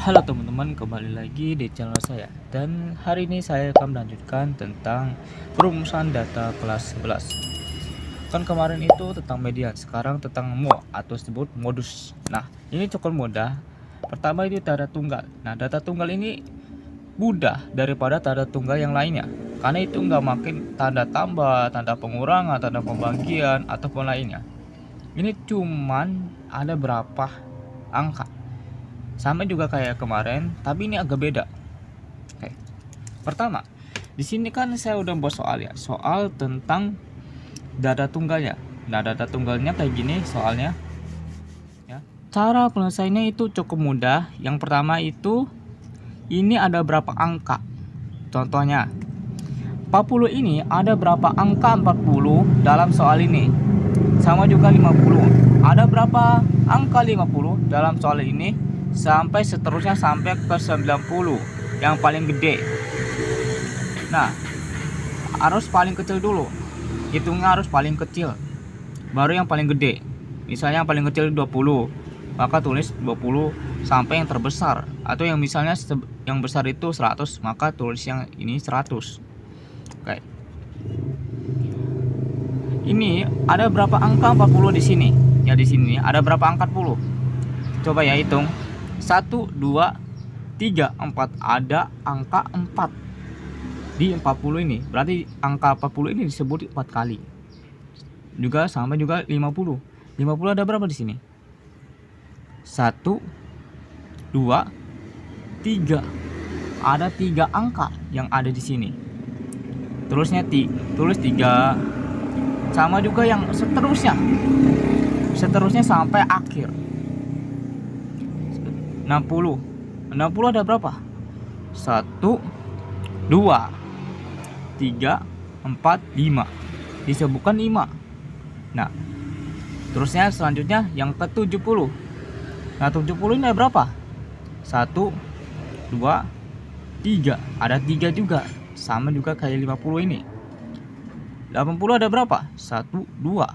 Halo teman-teman, kembali lagi di channel saya. Dan hari ini saya akan melanjutkan tentang perumusan data kelas 11. Kan kemarin itu tentang median, sekarang tentang mo atau disebut modus. Nah, ini cukup mudah. Pertama itu data tunggal. Nah, data tunggal ini mudah daripada tanda tunggal yang lainnya, karena itu nggak makin tanda tambah, tanda pengurangan, tanda pembagian ataupun lainnya. Ini cuman ada berapa angka. Sama juga kayak kemarin, tapi ini agak beda. Oke. Pertama, di sini kan saya udah buat soal ya, soal tentang data tunggalnya. Nah, data tunggalnya kayak gini soalnya. Ya. Cara penyelesaiannya itu cukup mudah. Yang pertama itu ini ada berapa angka. Contohnya, 40 ini ada berapa angka 40 dalam soal ini. Sama juga 50. Ada berapa angka 50 dalam soal ini? Sampai seterusnya sampai ke 90 yang paling gede. Nah, harus paling kecil dulu, hitungnya harus paling kecil baru yang paling gede. Misalnya yang paling kecil 20, maka tulis 20 sampai yang terbesar. Atau yang misalnya yang besar itu 100, maka tulis yang ini 100. Oke. Ini ada berapa angka 40 di sini? Ya, di sini ada berapa angka 40? Coba ya hitung. 1, 2, 3, 4. Ada angka 4 di 40 ini. Berarti angka 40 ini disebut 4 kali. Juga sama juga 50. 50 ada berapa di sini? 1, 2, 3. Ada 3 angka yang ada di sini. Terusnya tulis 3. Sama juga yang seterusnya. Seterusnya sampai akhir. 60 ada berapa? 1, 2, 3, 4, 5. Disebutkan 5. Nah, terusnya selanjutnya yang ke 70. Nah, 70 ini ada berapa? 1, 2, 3. Ada 3 juga. Sama juga kayak 50 ini. 80 ada berapa? 1, 2.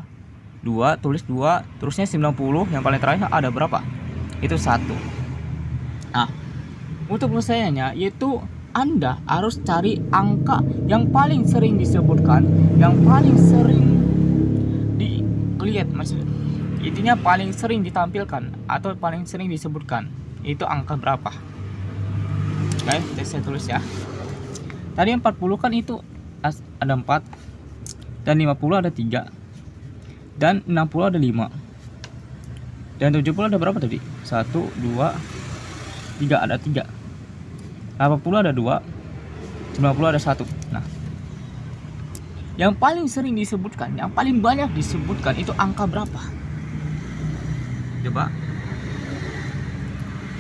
2 tulis 2. Terusnya 90 yang paling terakhir ada berapa? Itu 1. Nah, untuk penyelesaiannya yaitu Anda harus cari angka yang paling sering disebutkan, yang paling sering dilihat, maksudnya intinya paling sering ditampilkan atau paling sering disebutkan. Itu angka berapa? Oke, saya tulis ya. Tadi 40 kan itu ada 4, dan 50 ada 3, dan 60 ada 5, dan 70 ada berapa tadi? 1, 2, 3, ada 3. 80 ada 2, 90 ada 1. Nah, yang paling sering disebutkan, yang paling banyak disebutkan itu angka berapa? Coba.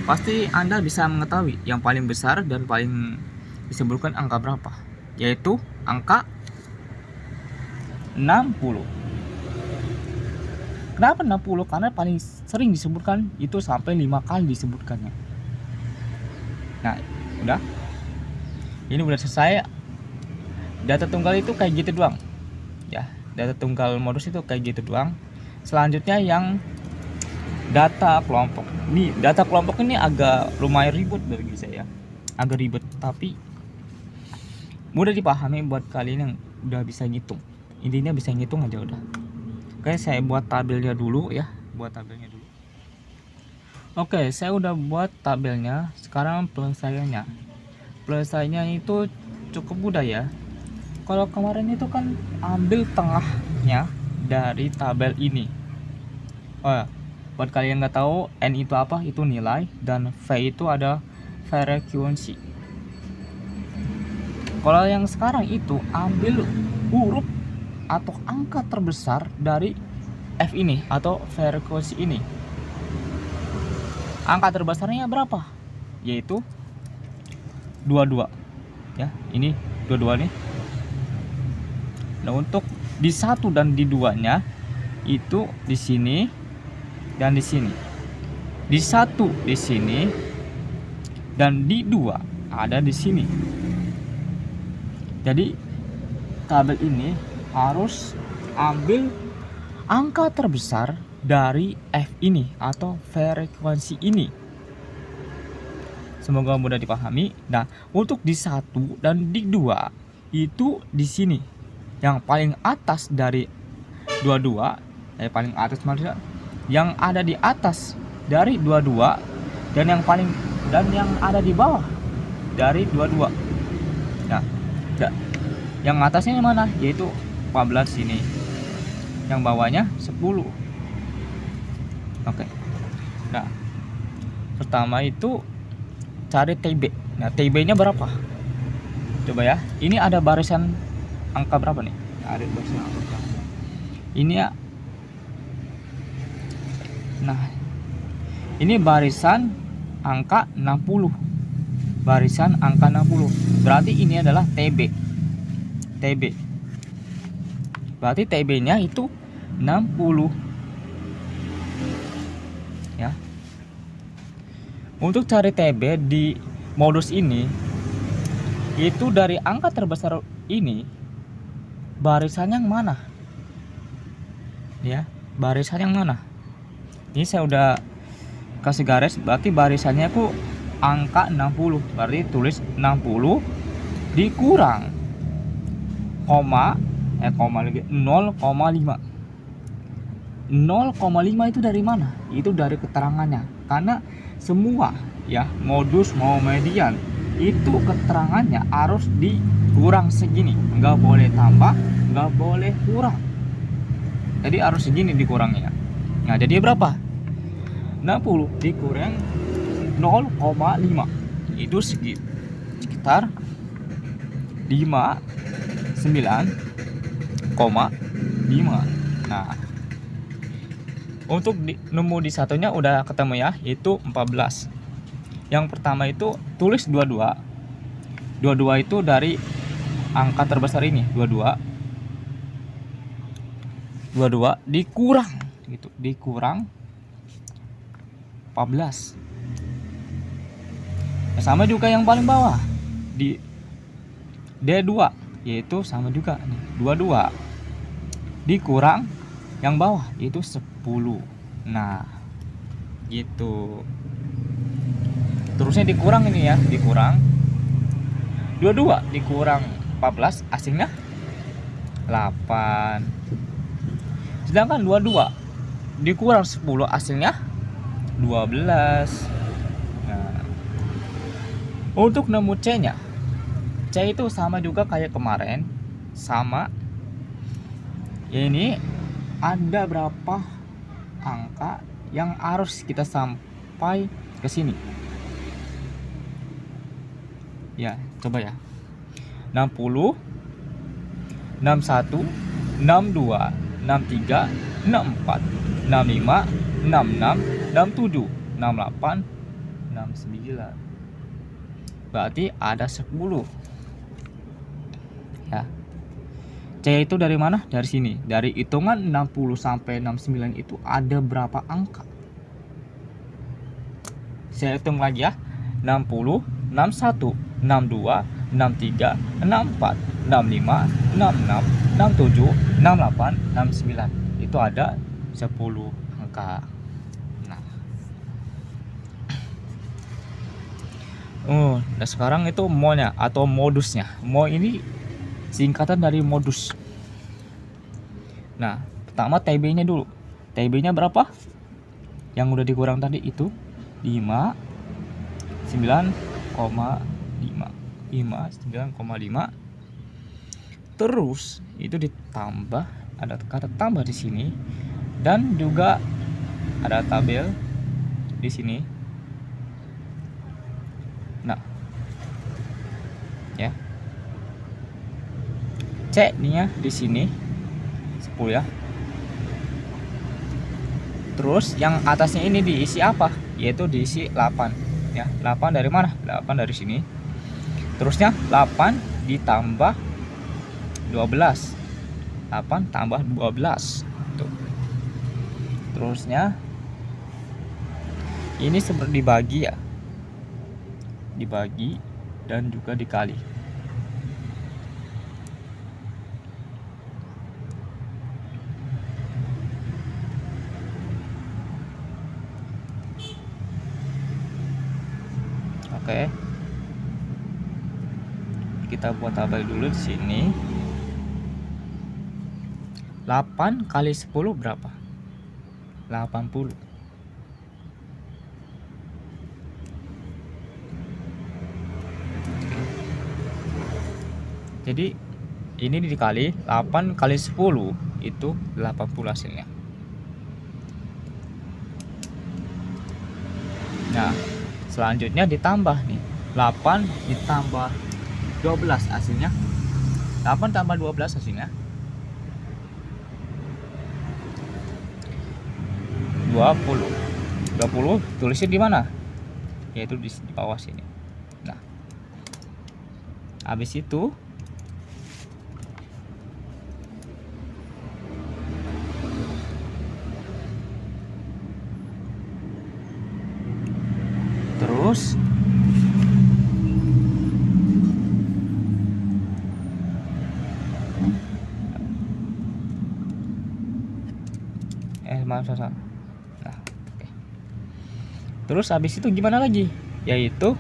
Pasti Anda bisa mengetahui yang paling besar dan paling disebutkan angka berapa, yaitu angka 60. Kenapa 60? Karena paling sering disebutkan itu sampai 5 kali disebutkannya. Nah, udah. Ini udah selesai. Data tunggal itu kayak gitu doang. Ya, data tunggal modus itu kayak gitu doang. Selanjutnya yang data kelompok. Nih, data kelompok ini agak lumayan ribet bagi saya. Agak ribet, tapi mudah dipahami buat kalian yang udah bisa ngitung. Intinya bisa ngitung aja udah. Oke, saya buat tabelnya dulu ya. Buat tabelnya dulu. Oke, saya udah buat tabelnya. Sekarang penyelesaiannya. Penyelesaiannya itu cukup mudah ya. Kalau kemarin itu kan ambil tengahnya dari tabel ini. Oh ya, buat kalian yang nggak tahu, N itu apa? Itu nilai, dan V itu ada frekuensi. Kalau yang sekarang itu ambil huruf atau angka terbesar dari F ini atau frekuensi ini. Angka terbesarnya berapa? Yaitu 22. Ya, ini 22 nih. Nah, untuk di 1 dan di 2-nya itu di sini dan di sini. Di 1 di sini dan di 2 ada di sini. Jadi tabel ini harus ambil angka terbesar dari F ini atau frekuensi ini. Semoga mudah dipahami. Nah, untuk di 1 dan di 2 itu di sini yang paling atas dari dua-dua, paling atas maksudnya yang ada di atas dari dua-dua, dan yang ada di bawah dari dua-dua. Nah, yang atasnya yang mana? Yaitu 14 sini. Yang bawahnya 10. Oke. Nah, pertama itu cari TB. Nah, TB-nya berapa? Coba ya. Ini ada barisan angka berapa nih? Ada barisan angka berapa? Ini ya. Nah, ini barisan angka 60. Barisan angka 60. Berarti ini adalah TB. TB. Berarti TB-nya itu 60. Ya. Untuk cari TB di modus ini, itu dari angka terbesar ini barisan yang mana? Ya, barisan yang mana? Ini saya udah kasih garis, berarti barisannya aku angka 60. Berarti tulis 60 dikurang koma lagi 0,5. 0,5 itu dari mana? Itu dari keterangannya. Karena semua ya modus mau median itu keterangannya harus dikurang segini, nggak boleh tambah, nggak boleh kurang. Jadi harus segini dikurangnya. Nah, jadi berapa? 60 dikurang 0,5 itu sekitar 59,5. Nah, untuk nemu di satunya udah ketemu ya, itu 14. Yang pertama itu tulis 22. 22 itu dari angka terbesar ini, 22. 22 dikurang gitu, dikurang 14. Ya, sama juga yang paling bawah di D2, yaitu sama juga nih, 22 dikurang yang bawah itu 10. Nah, gitu. Terusnya dikurang ini ya, dikurang 22 dikurang 14 hasilnya 8. Sedangkan 22 dikurang 10 hasilnya 12. Nah, untuk nemu C-nya, C itu sama juga kayak kemarin, sama. Ini ada berapa angka yang harus kita sampai ke sini? Ya, coba ya. 60, 61, 62, 63, 64, 65, 66, 67, 68, 69. Berarti ada 10. Ya. C itu dari mana? Dari sini. Dari hitungan 60 sampai 69 itu ada berapa angka? Saya hitung lagi ya. 60, 61, 62, 63, 64, 65, 66, 67, 68, 69. Itu ada 10 angka. Nah sekarang itu mo-nya atau modusnya. Mo ini singkatan dari modus. Nah, pertama TB-nya dulu. TB-nya berapa? Yang udah dikurang tadi itu 5, 9,5. 9,5. Terus itu ditambah, ada kata tambah di sini, dan juga ada tabel di sini. Nah, ya. C nih ya di sini 10 ya. Terus yang atasnya ini diisi apa? Yaitu diisi 8 ya. 8 dari mana? 8 dari sini. Terusnya 8 ditambah 12. 8 tambah 12. Tuh. Terusnya ini seperti dibagi ya. Dibagi dan juga dikali. Oke. Kita buat tabel dulu di sini. 8 kali 10 berapa? 80. Jadi ini dikali 8 kali 10 itu 80 hasilnya. Nah, selanjutnya ditambah nih. 8 ditambah 12 hasilnya. 8 tambah 12 hasilnya 20. 20 tulisnya di mana? Yaitu di bawah sini. Nah, habis itu terus maaf salah. Nah, oke. Terus habis itu gimana lagi? Yaitu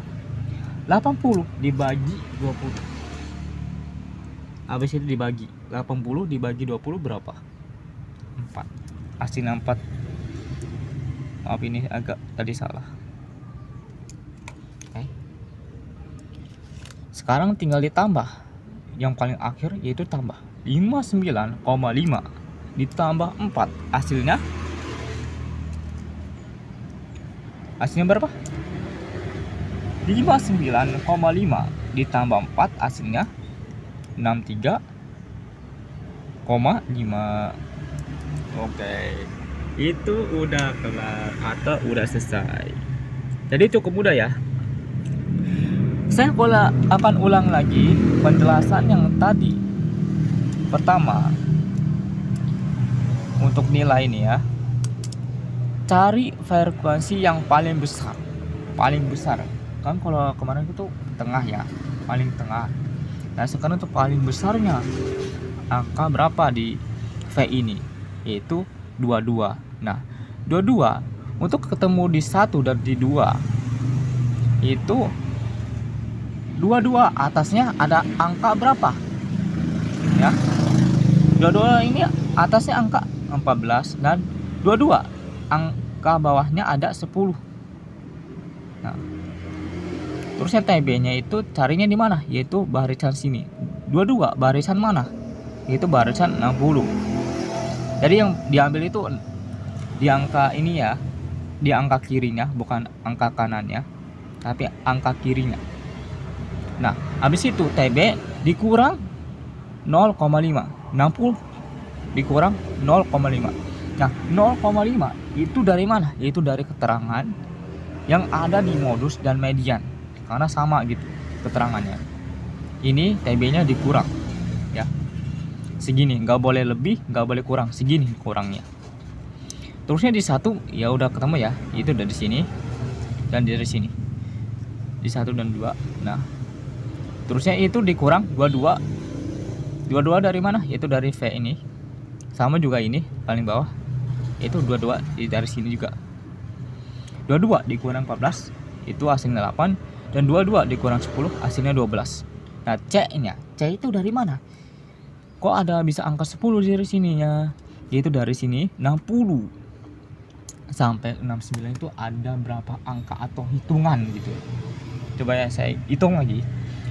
80 dibagi 20. Habis itu dibagi 80 dibagi 20 berapa? 4. Hasilnya 4. Maaf ini agak tadi salah. Oke. Sekarang tinggal ditambah. Yang paling akhir yaitu tambah 59,5 ditambah 4 hasilnya berapa? 59,5 ditambah 4 hasilnya 63,5. Oke, itu udah kelar atau udah selesai. Jadi cukup mudah ya. Saya akan ulang lagi penjelasan yang tadi. Pertama, untuk nilai ini ya, cari frekuensi yang paling besar. Kan kalau kemarin itu tengah ya, paling tengah. Nah sekarang untuk paling besarnya angka berapa di V ini, yaitu 22. Nah 22 untuk ketemu di 1 dan di 2 itu 22 atasnya ada angka berapa ya? 22 ini atasnya angka 14 dan 22 angka bawahnya ada 10. Nah, terusnya TB-nya itu carinya di mana? Yaitu barisan sini. 22 barisan mana? Yaitu barisan 60. Jadi yang diambil itu di angka ini ya, di angka kirinya, bukan angka kanannya, tapi angka kirinya. Nah, habis itu TB dikurang 0,5. 60 dikurang 0,5. Nah, 0,5 itu dari mana? Yaitu dari keterangan yang ada di modus dan median, karena sama gitu keterangannya. Ini TB-nya dikurang ya, segini, nggak boleh lebih, nggak boleh kurang, segini kurangnya. Terusnya di 1 ya udah ketemu ya, itu dari sini dan dari sini, di 1 dan 2. Nah, terusnya itu dikurang 22. 22 dari mana? Yaitu dari V ini. Sama juga ini paling bawah, itu 22 dari sini juga. 22 dikurang 14 itu hasilnya 8, dan 22 dikurang 10 hasilnya 12. Nah C-nya, C itu dari mana? Kok ada bisa angka 10 dari sininya? Yaitu dari sini 60 sampai 69 itu ada berapa angka atau hitungan gitu. Coba ya saya hitung lagi.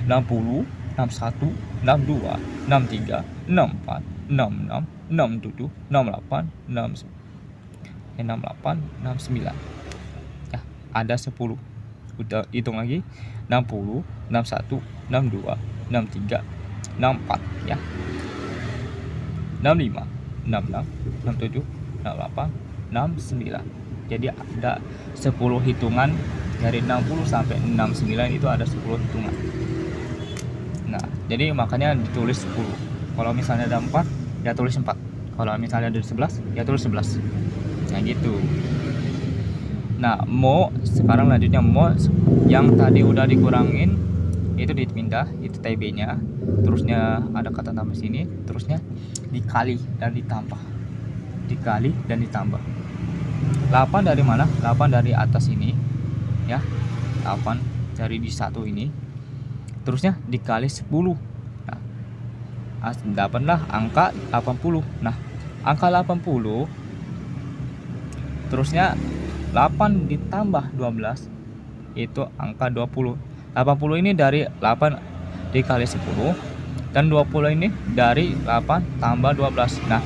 60, 61, 62, 63, 64, 66, 67, 68, 69. Ya, ada 10. Udah hitung lagi. 60, 61, 62, 63, 64 ya. 65, 66, 67, 68, 69. Jadi ada 10 hitungan dari 60 sampai 69 itu ada 10 hitungan. Nah, jadi makanya ditulis 10. Kalau misalnya ada 4, ya tulis 4. Kalau misalnya ada 11, ya tulis 11. Nah, gitu. Nah, sekarang lanjutnya yang tadi udah dikurangin itu dipindah, itu TB-nya. Terusnya ada kata tambah sini, terusnya dikali dan ditambah. Dikali dan ditambah. 8 dari mana? 8 dari atas ini. Ya. 8 dari di 1 ini, terusnya dikali 10. Nah, dapatlah angka 80. Nah, angka 80 terusnya 8 ditambah 12 itu angka 20. 80 ini dari 8 dikali 10 dan 20 ini dari 8 tambah 12. Nah,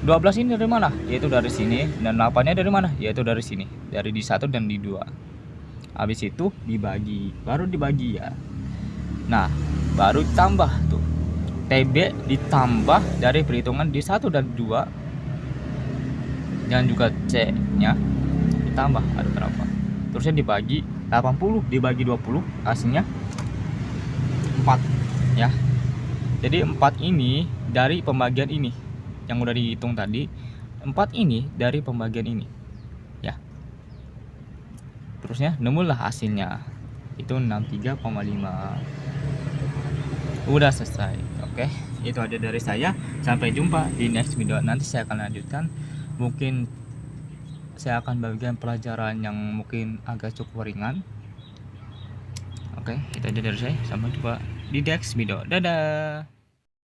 12 ini dari mana? Yaitu dari sini, dan 8-nya dari mana? Yaitu dari sini, dari di 1 dan di 2. Habis itu dibagi, baru dibagi ya. Nah, baru tambah tuh. TB ditambah dari perhitungan di 1 dan 2 dan juga C-nya ditambah ada berapa? Terusnya dibagi 80 dibagi 20 hasilnya 4 ya. Jadi 4 ini dari pembagian ini yang udah dihitung tadi, 4 ini dari pembagian ini ya. Terusnya nemulah hasilnya itu 63,5. Udah selesai. Oke, itu aja dari saya. Sampai jumpa di next video. Nanti saya akan lanjutkan, mungkin saya akan bagikan pelajaran yang mungkin agak cukup ringan. Oke, itu aja dari saya. Sampai jumpa di next video. Dadah.